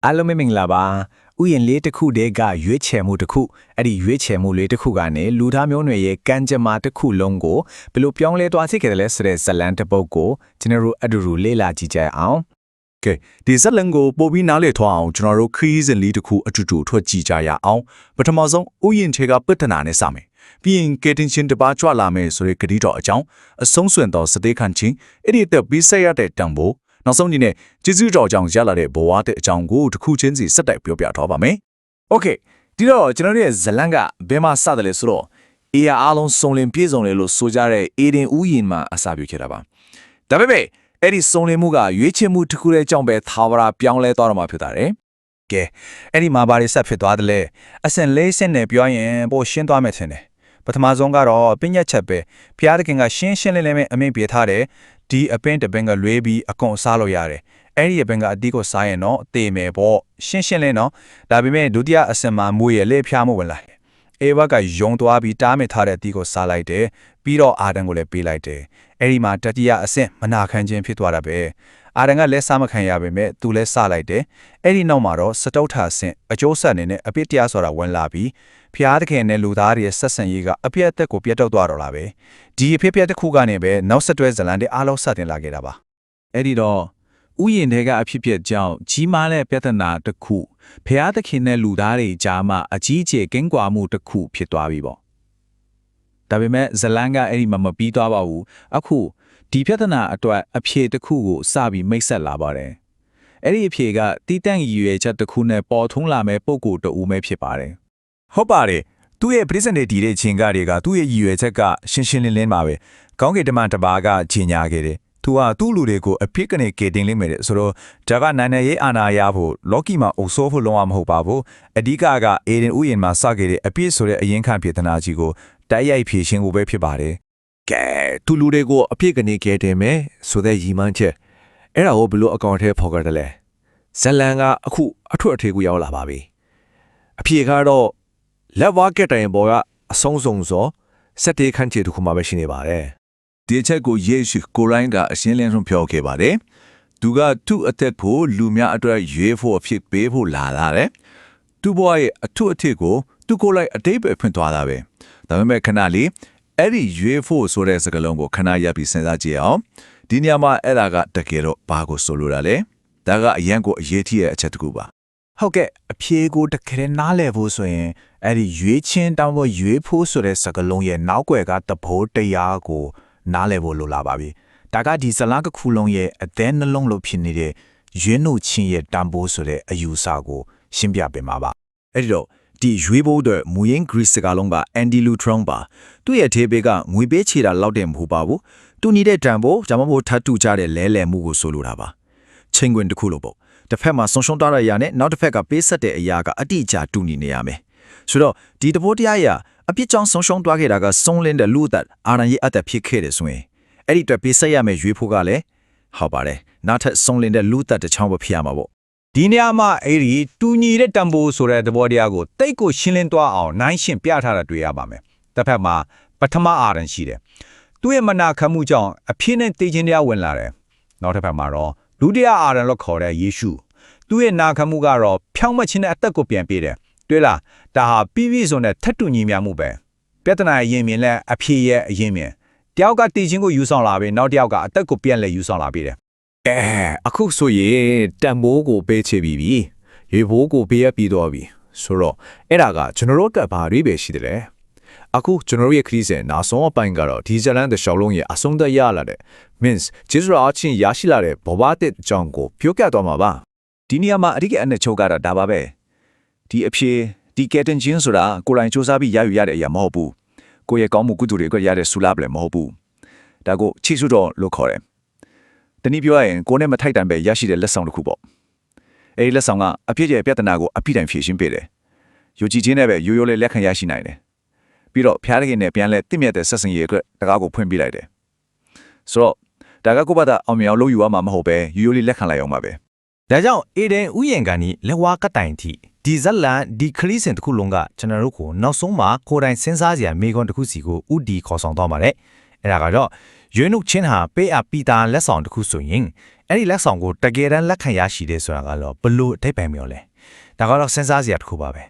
အားလုံးပဲမင်္ဂလာပါဥယျာဉ်လေးတစ်ခုတည်းကရွေးချယ်မှုတစ်ခုအဲ့ဒီရွေးချယ်မှုလေးတစ်ခုကနေလူသားမျိုးနွယ်ရဲ့ကံကြမ္မာတစ်ခုလုံးကိုဘယ်လိုပြောင်းလဲသွားစေခဲ့တယ်လဲဆိုတဲ့ဇလန်တစ်ပုဒ်ကိုကျွန်တော်တို့အတူတူလေ့လာကြည့်ကြအောင်ကဲဒီဇလန်ကိုပို့ပြီးနားလည်ထွားအောင်ကျွန်တော်တို့ခရီးစဉ်လေးတစ်ခုအတူတူထွက်ကြည့်ကြရအောင်ပထမဆုံးဥယျာဉ်ထဲကပဋ္ဌနာနဲ့စမယ်ပြီးရင်ကေတင်ချင်းတပါကြွလာမယ်ဆိုတဲ့ဂတိတော်အကြောင်းအဆုံးစွန်တော်စတေးခန့်ချင်းအဲ့ဒီတက်ပြီးဆက်ရတဲ့တံပိုးနောက်ဆုံးဒီနေ့ကျေးဇူးတော်ကြောင့်ရလာတဲ့ဘဝတဲ့အကြောင်းကိုတစ်ခုချင်းစီစက်တိုက်ပြောပြထားပါမယ်။ Okay ဒီတော့ကျွန်တော်တို့ရဲ့ဇလန်ကဘယ်မှာစတယ်လဲဆိုတော့အေယာအားလုံးစုံလင်ပြေဆုံးလေလို့ဆိုကြတဲ့အေဒင်ဥယျာဉ်မှာအစာပြုခဲ့တာပါ။ဒါပေမဲ့အဲ့ဒီစုံလင်မှုကရွေးချယ်မှုတစ်ခုရဲ့အကြောင်းပဲသာဝရပြောင်းလဲသွားတော့မှဖြစ်တာတယ်။ကဲအဲ့ဒီမှာဘာတွေဆက်ဖြစ်သွားတယ်လဲအစင်လေးစင်နဲ့ပြောရင်ပိုရှင်းသွားမယ်ထင်တယ်။ပထမဆုံးကတော့ပညာချက်ပဲဖျားတခင်ကရှင်းရှင်းလင်းလင်းအမိန့်ပြထားတယ်ဒီအပင်တပင်ကလွေးပြီးအကုန်စားလို့ရတယ်အဲ့ဒီအပင်ကအတီးကိုစားရင်တော့အသေးမယ်ပေါ့ရှင်းရှင်းလင်းနော်ဒါပေမဲ့ဒုတိယအစင်မှာမွေရလေဖျားမှုဝင်လာအေဝါကယုံသွားပြီးတားမဲ့ထားတဲ့အတီးကိုစားလိုက်တယ်ပြီးတော့အာဒန်ကိုလည်းပေးလိုက်တယ်အဲ့ဒီမှာတတိယအစင်မနာခံခြင်းဖြစ်သွားတာပဲအာဒန်ကလည်းစားမခံရပေမဲ့သူလည်းစားလိုက်တယ်အဲ့ဒီနောက်မှာတော့စတုထအစင်အကျိုးဆက်အနေနဲ့အပြစ်တရားဆိုတာဝင်လာပြီးဖျားသခင်နဲ့လူသားတွေရဲ့ဆက်ဆံရေးကအပြည့်အသက်ကိုပြတ်တောက်သွားတော့လာပဲဒီအဖြစ်ပြက်တစ်ခုကနေပဲနောက်ဆက်တွဲဇလန်တွေအားလုံးစတင်လာခဲ့တာပါအဲ့ဒီတော့ဥယျာဉ်တွေကအဖြစ်ပြက်ကြောင့်ကြီးမားတဲ့ပြဿနာတစ်ခုဖျားသခင်နဲ့လူသားတွေကြားမှာအကြီးအကျယ်ကင်းကွာမှုတစ်ခုဖြစ်သွားပြီပေါ့ဒါပေမဲ့ဇလန်ကအဲ့ဒီမှာမပြီးသွားပါဘူးအခုဒီပြဿနာအတွက်အဖြေတစ်ခုကိုစပြီးမိတ်ဆက်လာပါတယ်အဲ့ဒီအဖြေကတီးတန့်ရည်ရွယ်ချက်တစ်ခုနဲ့ပေါ်ထုံးလာမဲ့ပုံကိုယ်တူပဲဖြစ်ပါတယ်ဟုတ်ပါတယ်သူ့ရဲ့ presentation တဲ့ချင်းကတွေကသူ့ရဲ့ရည်ရွယ်ချက်ကရှင်းရှင်းလင်းလင်းပါပဲကောင်းကင်တမန်တပါးကကြီးညာခဲ့တယ်သူကသူ့လူတွေကိုအဖြစ်ကနေကေတင်လိမ့်မယ်ဆိုတော့ဒါကနိုင်နိုင်ရေးအာနာရဖို့လော်ကီမှာအုပ်ဆိုးဖို့လုံးဝမဟုတ်ပါဘူးအဓိကကအေဒင်ဥယျာဉ်မှာစခဲ့တဲ့အပြစ်ဆိုတဲ့အရင်ခံပြေသနာကြီးကိုတိုက်ရိုက်ဖြေရှင်းဖို့ပဲဖြစ်ပါတယ်ကဲသူလူတွေကိုအဖြစ်ကနေကေတင်မယ်ဆိုတဲ့ရည်မှန်းချက်အဲ့ဒါကိုဘလို့အကောင့်ထဲဖော်ကြတယ်လဲဇလန်ကအခုအထွတ်အထိပ်ကိုရောက်လာပါပြီအဖြေကတော့လက်ဝါးကက်တိုင်ပေါ်ကအဆုံးစုံစောစက်တေးခန့်ချေတစ်ခုမှပဲရှိနေပါတယ်ဒီအချက်ကိုယေရှုကိုရိုင်းကအရှင်းလင်းဆုံးပြောခဲ့ပါတယ်သူကသူ့အသက်ကိုလူများအတွက်ရွေးဖို့အဖြစ်ပေးဖို့လာတာတယ်သူ့ဘဝရဲ့အထွတ်အထိပ်ကိုသူကိုယ်လိုက်အတိတ်ပဲဖွင့်သွားတာပဲဒါပေမဲ့ခဏလေးအဲ့ဒီရွေးဖို့ဆိုတဲ့စကားလုံးကိုခဏရပ်ပြီးစဉ်းစားကြည့်အောင်ဒီနေရာမှာအဲ့ဒါကတကယ်တော့ဘာကိုဆိုလိုတာလဲဒါကအရန်ကိုအရေးကြီးတဲ့အချက်တစ်ခုပါဟုတ်ကဲ့အဖြေကိုတကယ်နားလည်ဖို့ဆိုရင်အဲ့ဒီရွေးချင်းတောင်းဖို့ရွေးဖို့ဆိုတဲ့စကားလုံးရဲ့နောက်ွယ်ကသဘောတရားကိုနားလည်ဖို့လိုလာပါပြီဒါကဒီဇလန်တစ်ခုလုံးရဲ့အသေးနှလုံးလို့ဖြစ်နေတဲ့ရွေးနှုတ်ချင်းရဲ့တန်ဖိုးဆိုတဲ့အယူဆကိုရှင်းပြပေးမှာပါအဲ့ဒီတော့ဒီရွေးဖို့အတွက်မူရင်းဂရိစကားလုံးကအန်ဒီလူထရွန်ပါသူ့ရဲ့ထေဘေကငွေပေးချေတာလောက်တယ်မဟုတ်ပါဘူးသူနေတဲ့တန်ဖိုးဂျာမမို့ထပ်တူကြတဲ့လဲလှယ်မှုကိုဆိုလိုတာပါချင်းခွင်တစ်ခုလို့ပေါ့တစ်ဖက်မှာဆုံရှုံသွားတဲ့အရာနဲ့နောက်တစ်ဖက်ကပေးဆက်တဲ့အရာကအတိအကျတူညီနေရမယ်ဆိုတော့ဒီတဘောတရားအရာအပြစ်ကြောင့်ဆုံရှုံသွားခဲ့တာကစုံလင်းတဲ့လူသက်အာရန်ရဲ့အသက်ဖြစ်ခဲ့တယ်ဆိုရင်အဲ့ဒီအတွက်ပေးဆက်ရမယ်ရွေးဖို့ကလည်းဟုတ်ပါတယ်နောက်ထပ်စုံလင်းတဲ့လူသက်တစ်ချောင်းပဲဖြစ်ရမှာပေါ့ဒီနေရာမှာအဲ့ဒီတူညီတဲ့တန်ဖိုးဆိုတဲ့သဘောတရားကိုတိတ်ကိုရှင်းလင်းသွားအောင်နိုင်ရှင်းပြထားတာတွေ့ရပါမယ်တစ်ဖက်မှာပထမအာရန်ရှိတယ်သူ့ရဲ့မနာခံမှုကြောင့်အဖြစ်နဲ့တည်ခြင်းတရားဝင်လာတယ်နောက်တစ်ဖက်မှာတော့ဒုတိယအာရန်လို့ခေါ်တဲ့ယေရှုသူ့ရဲ့နာခံမှုကတော့ဖြောင်းမခြင်းတဲ့အသက်ကိုပြန်ပေးတယ်တွေ့လားဒါဟာပြီးပြီဆိုတဲ့ထက်တူညီများမှုပဲပြဿနာရဲ့ရင်မြင်လဲအဖြေရဲ့အရင်မြင်တယောက်ကတည်ခြင်းကိုယူဆောင်လာပြီးနောက်တယောက်ကအသက်ကိုပြန်လဲယူဆောင်လာပြီးတယ်အခုဆိုရင်တန်မိုးကိုပေးချပြီးပြီရေဘိုးကိုပေးရပြီးတော့ပြီဆိုတော့အဲ့ဒါကကျွန်တော်တို့ကဘာတွေပဲရှိတယ်လဲအခုကျွန်တော်ရဲ့ခရီးစဉ်နောက်ဆုံးအပိုင်းကတော့ဒီဇလန်တဲ့ရှောင်းလုံးရဲ့အဆုံးသတ်ရလာတဲ့ means ဂျေဇရာအချင်းရရှိလာတဲ့ဘဝတဲ့အကြောင်းကိုပြောပြသွားမှာပါဒီနေရာမှာအဓိကအနှစ်ချုပ်ကတော့ဒါပါပဲဒီအဖြစ်ဒီကက်တင်ချင်းဆိုတာကိုယ်တိုင်စူးစမ်းပြီးရယူရတဲ့အရာမဟုတ်ဘူးကိုယ့်ရဲ့ကောင်းမှုကုသိုလ်တွေကရတဲ့ဆူလာပလည်းမဟုတ်ဘူးဒါကိုချီစုတော်လို့ခေါ်တယ်တနည်းပြောရရင်ကိုယ်နဲ့မထိုက်တန်ပဲရရှိတဲ့လက်ဆောင်တစ်ခုပေါ့အဲဒီလက်ဆောင်ကအဖြစ်ရဲ့ပြဿနာကိုအပြည့်တိုင်ဖြေရှင်းပေးတယ်ယုံကြည်ခြင်းနဲ့ပဲရိုးရိုးလေးလက်ခံရရှိနိုင်တယ်ပြီးတော့ဖျားတဲ့ခင်နဲ့ပြန်လဲတင့်မြတ်တဲ့ဆက်ဆံရေးအတွက်တကားကိုဖွင့်ပြလိုက်တယ်ဆိုတော့ဒါကကိုယ့်ဘာသာအောင်မြင်အောင်လုပ်ယူရမှာမဟုတ်ပဲရိုးရိုးလေးလက်ခံလိုက်အောင်ပါပဲဒါကြောင့်အေဒင်ဥယျာဉ်ကနေလက်ဝါးကတိုင်ထိဒီဇလန်ဒီခရီးစဉ်တစ်ခုလုံးကကျွန်တော်တို့ကိုနောက်ဆုံးမှာကိုယ်တိုင်စဉ်းစားစရာမိကွန်းတစ်ခုစီကိုဥတီခေါ်ဆောင်သွားပါတယ်အဲ့ဒါကတော့ရွေးနှုတ်ချင်းဟာပေးအပ်ပြီးသားလက်ဆောင်တစ်ခုဆိုရင် အဲ့ဒီလက်ဆောင်ကိုတကယ်တမ်းလက်ခံရရှိတယ်ဆိုတာကတော့ဘလို့အထိပ္ပယ်မျိုးလဲဒါကတော့စဉ်းစားစရာတစ်ခုပါပဲ